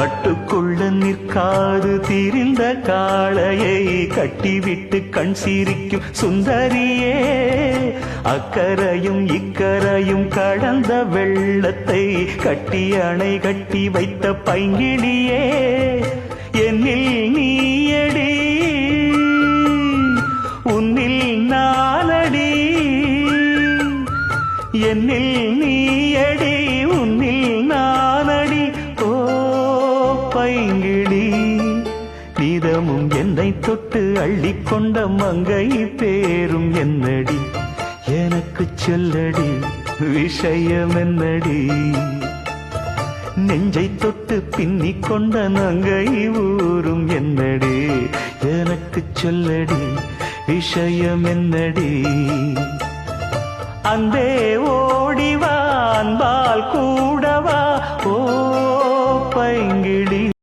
கட்டுக்குள்ள நிற்காது திரிந்த காளையை கட்டிவிட்டு கண் சிரிக்கும் சுந்தரியே, அக்கரையும் இக்கரையும் கடந்த வெள்ளத்தை கட்டி அணை கட்டி வைத்த பைங்கிளியே, என்னில் நீயடி உன்னில் நானடி, என்னில் நீயடி உன்னில் நானடி. ஓ பைங்கிளி, நீதமும் என்னை தொட்டு அள்ளிக்கொண்ட மங்கை பேரும் என்னடி, எனக்கு சொல்லடி விஷயம் என்னடி, நெஞ்சை தொட்டு பின்னிக் கொண்ட நங்கை ஊரும் என்னடி, எனக்கு சொல்லடி விஷயம் என்னடி. அந்தே ஓடிவா அன்பால் கூடவா, ஓ பைங்கிளி.